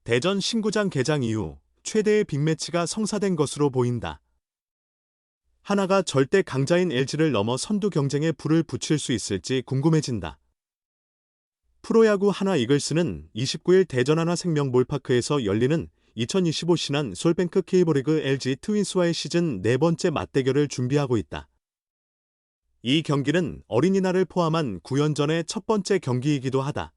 대전 신구장 개장 이후 최대의 빅매치가 성사된 것으로 보인다. 하나가 절대 강자인 LG를 넘어 선두 경쟁에 불을 붙일 수 있을지 궁금해진다. 프로야구 하나 이글스는 29일 대전 하나생명볼파크에서 열리는 2025 신한 솔뱅크 K리그 LG 트윈스와의 시즌 네 번째 맞대결을 준비하고 있다. 이 경기는 어린이날을 포함한 9연전의 첫 번째 경기이기도 하다.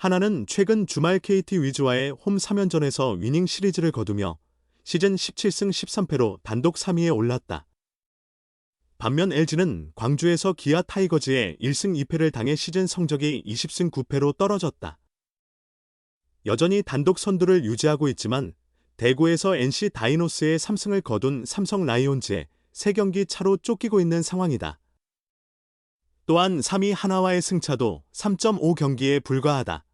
하나는 최근 주말 KT 위즈와의 홈 3연전에서 위닝 시리즈를 거두며 시즌 17승 13패로 단독 3위에 올랐다. 반면 LG는 광주에서 기아 타이거즈에 1승 2패를 당해 시즌 성적이 20승 9패로 떨어졌다. 여전히 단독 선두를 유지하고 있지만 대구에서 NC 다이노스의 3승을 거둔 삼성 라이온즈에 3경기 차로 쫓기고 있는 상황이다. 또한 3위 하나와의 승차도 3.5경기에 불과하다.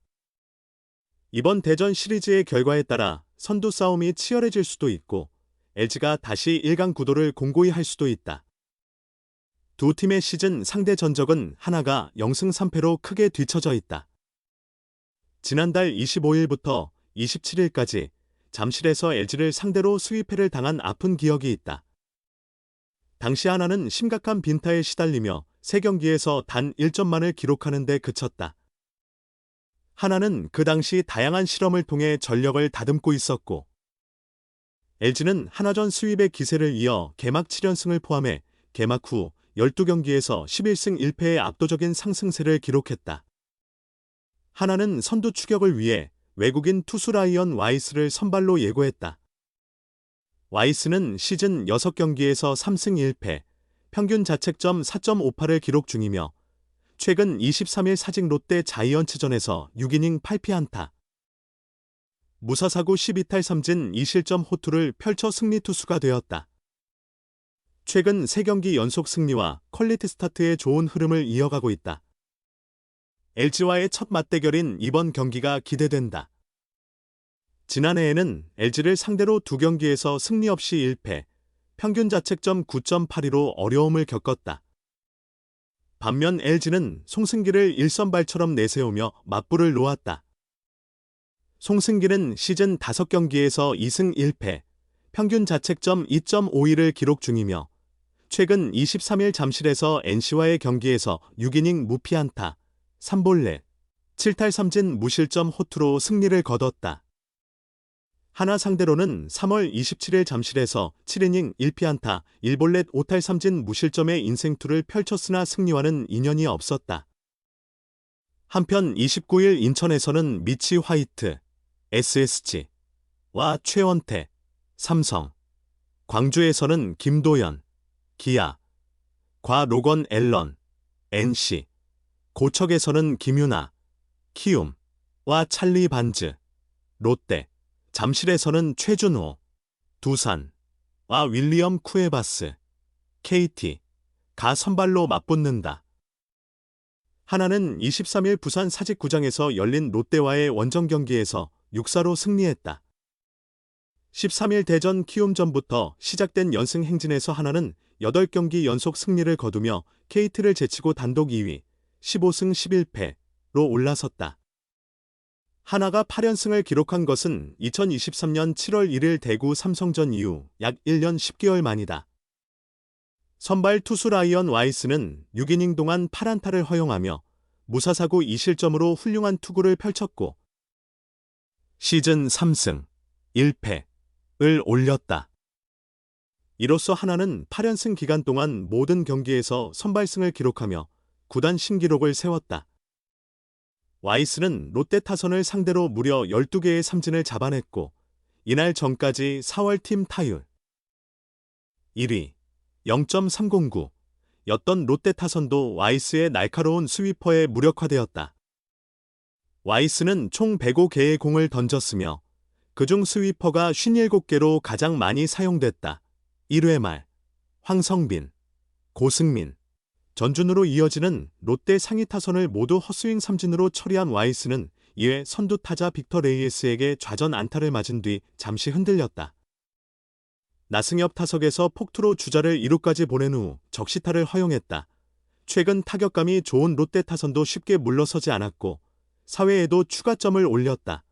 이번 대전 시리즈의 결과에 따라 선두 싸움이 치열해질 수도 있고 LG가 다시 1강 구도를 공고히 할 수도 있다. 두 팀의 시즌 상대 전적은 하나가 0승 3패로 크게 뒤처져 있다. 지난달 25일부터 27일까지 잠실에서 LG를 상대로 수위패를 당한 아픈 기억이 있다. 당시 하나는 심각한 빈타에 시달리며 3경기에서 단 1점만을 기록하는 데 그쳤다. 하나는 그 당시 다양한 실험을 통해 전력을 다듬고 있었고 LG는 하나전 수입의 기세를 이어 개막 7연승을 포함해 개막 후 12경기에서 11승 1패의 압도적인 상승세를 기록했다. 하나는 선두 추격을 위해 외국인 투수 라이언 와이스를 선발로 예고했다. 와이스는 시즌 6경기에서 3승 1패, 평균 자책점 4.58을 기록 중이며 최근 23일 사직 롯데 자이언츠전에서 6이닝 8피안타, 무사사구 12탈 3진 2실점 호투를 펼쳐 승리 투수가 되었다. 최근 3경기 연속 승리와 퀄리티 스타트의 좋은 흐름을 이어가고 있다. LG와의 첫 맞대결인 이번 경기가 기대된다. 지난해에는 LG를 상대로 2경기에서 승리 없이 1패, 평균 자책점 9.82로 어려움을 겪었다. 반면 LG는 송승기를 1선발처럼 내세우며 맞불을 놓았다. 송승기는 시즌 5경기에서 2승 1패, 평균 자책점 2.52를 기록 중이며 최근 23일 잠실에서 NC와의 경기에서 6이닝 무피안타, 3볼넷, 7탈 3진 무실점 호투로 승리를 거뒀다. 하나 상대로는 3월 27일 잠실에서 7이닝 1피안타, 1볼넷 5탈 3진 무실점의 인생투를 펼쳤으나 승리와는 인연이 없었다. 한편 29일 인천에서는 미치 화이트, SSG와 최원태, 삼성, 광주에서는 김도연, 기아, 과 로건 앨런, NC, 고척에서는 김윤아, 키움과 찰리 반즈, 롯데, 잠실에서는 최준호, 두산와 윌리엄 쿠에바스, KT가 선발로 맞붙는다. 하나는 23일 부산 사직구장에서 열린 롯데와의 원정 경기에서 6-4로 승리했다. 13일 대전 키움전부터 시작된 연승 행진에서 하나는 8경기 연속 승리를 거두며 KT를 제치고 단독 2위, 15승 11패로 올라섰다. 하나가 8연승을 기록한 것은 2023년 7월 1일 대구 삼성전 이후 약 1년 10개월 만이다. 선발 투수 라이언 와이스는 6이닝 동안 8안타를 허용하며 무사사구 2실점으로 훌륭한 투구를 펼쳤고 시즌 3승 1패를 올렸다. 이로써 하나는 8연승 기간 동안 모든 경기에서 선발승을 기록하며 구단 신기록을 세웠다. 와이스는 롯데 타선을 상대로 무려 12개의 삼진을 잡아냈고 이날 전까지 4월 팀 타율 1위 0.309였던 롯데 타선도 와이스의 날카로운 스위퍼에 무력화되었다. 와이스는 총 105개의 공을 던졌으며 그중 스위퍼가 57개로 가장 많이 사용됐다. 1회 말 황성빈, 고승민, 전준우로 이어지는 롯데 상위 타선을 모두 헛스윙 삼진으로 처리한 와이스는 이에 선두 타자 빅터 레이에스에게 좌전 안타를 맞은 뒤 잠시 흔들렸다. 나승엽 타석에서 폭투로 주자를 2루까지 보낸 후 적시타를 허용했다. 최근 타격감이 좋은 롯데 타선도 쉽게 물러서지 않았고 4회에도 추가점을 올렸다.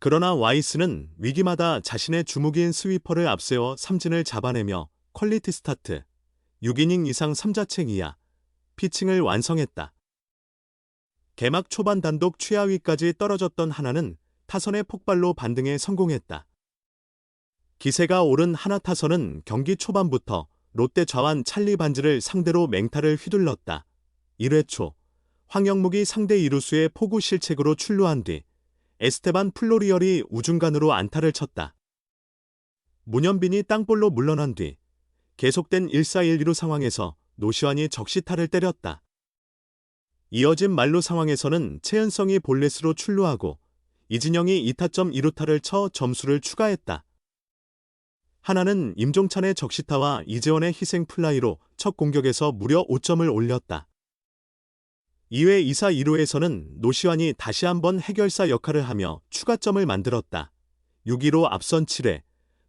그러나 와이스는 위기마다 자신의 주무기인 스위퍼를 앞세워 삼진을 잡아내며 퀄리티 스타트, 6이닝 이상 3자책 이하, 피칭을 완성했다. 개막 초반 단독 최하위까지 떨어졌던 하나는 타선의 폭발로 반등에 성공했다. 기세가 오른 하나 타선은 경기 초반부터 롯데 좌완 찰리 반지를 상대로 맹타를 휘둘렀다. 1회 초 황영묵이 상대 이루수의 포구 실책으로 출루한 뒤 에스테반 플로리얼이 우중간으로 안타를 쳤다. 문현빈이 땅볼로 물러난 뒤 계속된 1-4-1-2루 상황에서 노시환이 적시타를 때렸다. 이어진 만루 상황에서는 최은성이 볼넷으로 출루하고 이진영이 2타점 2루타를 쳐 점수를 추가했다. 하나는 임종찬의 적시타와 이재원의 희생 플라이로 첫 공격에서 무려 5점을 올렸다. 2회 2사 2루에서는 노시환이 다시 한번 해결사 역할을 하며 추가점을 만들었다. 6-2로 앞선 7회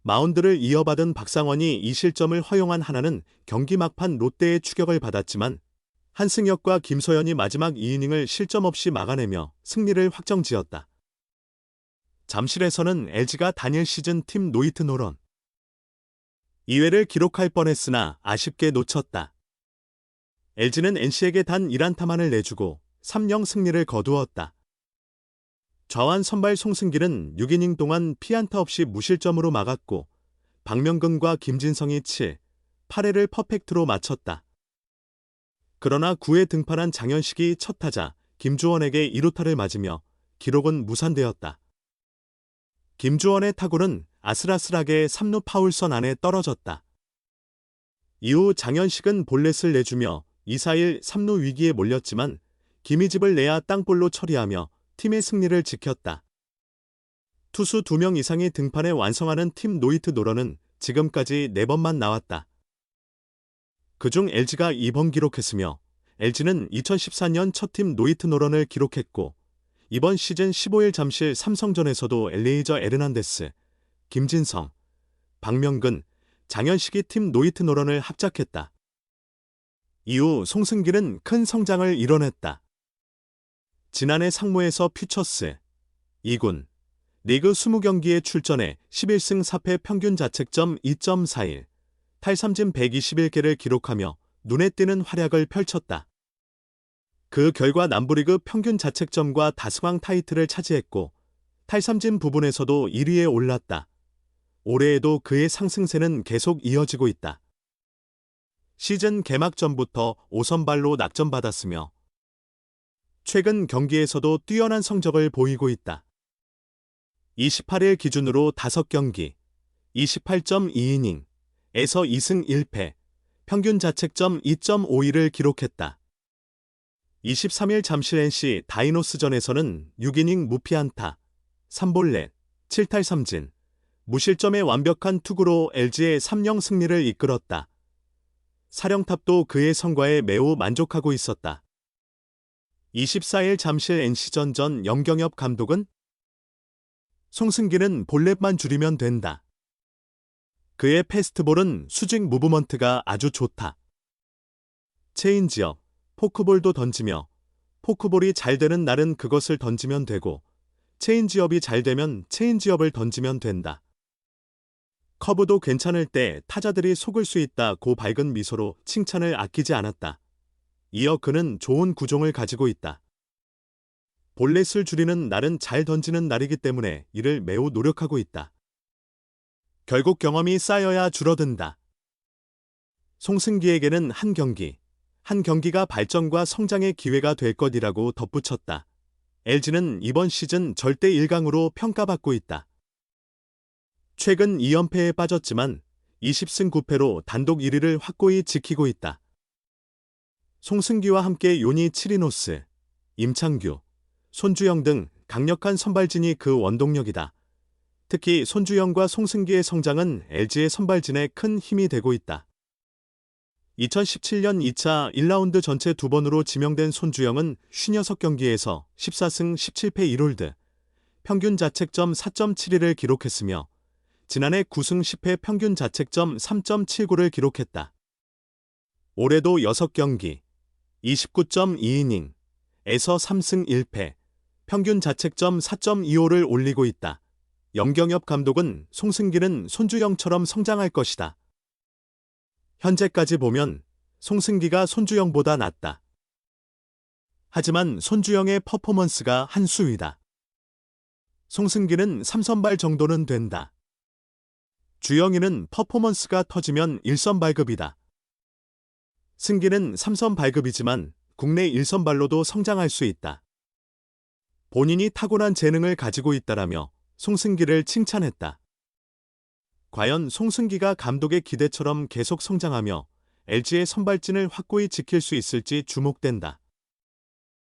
마운드를 이어받은 박상원이 이 실점을 허용한 하나는 경기 막판 롯데의 추격을 받았지만 한승혁과 김소연이 마지막 2이닝을 실점 없이 막아내며 승리를 확정지었다. 잠실에서는 LG가 단일 시즌 팀 노히트 노런 2회를 기록할 뻔했으나 아쉽게 놓쳤다. LG는 NC에게 단 1안타만을 내주고 3-0 승리를 거두었다. 좌완 선발 송승길은 6이닝 동안 피안타 없이 무실점으로 막았고 박명근과 김진성이 7, 8회를 퍼펙트로 마쳤다. 그러나 9회 등판한 장현식이 첫 타자 김주원에게 2루타를 맞으며 기록은 무산되었다. 김주원의 타구는 아슬아슬하게 3루 파울선 안에 떨어졌다. 이후 장현식은 볼넷을 내주며 2-4-1 3루 위기에 몰렸지만 김희집을 내야 땅볼로 처리하며 팀의 승리를 지켰다. 투수 2명 이상이 등판에 완성하는 팀 노히트 노런은 지금까지 4번만 나왔다. 그중 LG가 2번 기록했으며 LG는 2014년 첫 팀 노히트 노런을 기록했고 이번 시즌 15일 잠실 삼성전에서도 엘레이저 에르난데스, 김진성, 박명근, 장현식이 팀 노히트 노런을 합작했다. 이후 송승길은 큰 성장을 이뤄냈다. 지난해 상무에서 퓨처스 2군 리그 20경기에 출전해 11승 4패 평균 자책점 2.41, 탈삼진 121개를 기록하며 눈에 띄는 활약을 펼쳤다. 그 결과 남부리그 평균 자책점과 다승왕 타이틀을 차지했고 탈삼진 부분에서도 1위에 올랐다. 올해에도 그의 상승세는 계속 이어지고 있다. 시즌 개막 전부터 5선발로 낙점받았으며 최근 경기에서도 뛰어난 성적을 보이고 있다. 28일 기준으로 5경기, 28.2이닝에서 2승 1패, 평균 자책점 2.51을 기록했다. 23일 잠실 NC 다이노스전에서는 6이닝 무피안타, 3볼넷, 7탈삼진, 무실점의 완벽한 투구로 LG의 3-0 승리를 이끌었다. 사령탑도 그의 성과에 매우 만족하고 있었다. 24일 잠실 NC전 전 염경엽 감독은 송승길은 볼넷만 줄이면 된다. 그의 패스트볼은 수직 무브먼트가 아주 좋다. 체인지업, 포크볼도 던지며 포크볼이 잘 되는 날은 그것을 던지면 되고 체인지업이 잘 되면 체인지업을 던지면 된다. 커브도 괜찮을 때 타자들이 속을 수 있다고 밝은 미소로 칭찬을 아끼지 않았다. 이어 그는 좋은 구종을 가지고 있다. 볼넷을 줄이는 날은 잘 던지는 날이기 때문에 이를 매우 노력하고 있다. 결국 경험이 쌓여야 줄어든다. 송승기에게는 한 경기가 발전과 성장의 기회가 될 것이라고 덧붙였다. LG는 이번 시즌 절대 1강으로 평가받고 있다. 최근 2연패에 빠졌지만 20승 9패로 단독 1위를 확고히 지키고 있다. 송승기와 함께 요니 치리노스, 임창규, 손주영 등 강력한 선발진이 그 원동력이다. 특히 손주영과 송승기의 성장은 LG의 선발진에 큰 힘이 되고 있다. 2017년 2차 1라운드 전체 2번으로 지명된 손주영은 56경기에서 14승 17패 1홀드, 평균 자책점 4.71을 기록했으며 지난해 9승 10패 평균 자책점 3.79를 기록했다. 올해도 6경기, 29.2이닝에서 3승 1패, 평균 자책점 4.25를 올리고 있다. 염경엽 감독은 송승기는 손주영처럼 성장할 것이다. 현재까지 보면 송승기가 손주영보다 낫다. 하지만 손주영의 퍼포먼스가 한 수위다. 송승기는 3선발 정도는 된다. 주영이는 퍼포먼스가 터지면 1선 발급이다. 승기는 3선 발급이지만 국내 1선발로도 성장할 수 있다. 본인이 타고난 재능을 가지고 있다라며 송승기를 칭찬했다. 과연 송승기가 감독의 기대처럼 계속 성장하며 LG의 선발진을 확고히 지킬 수 있을지 주목된다.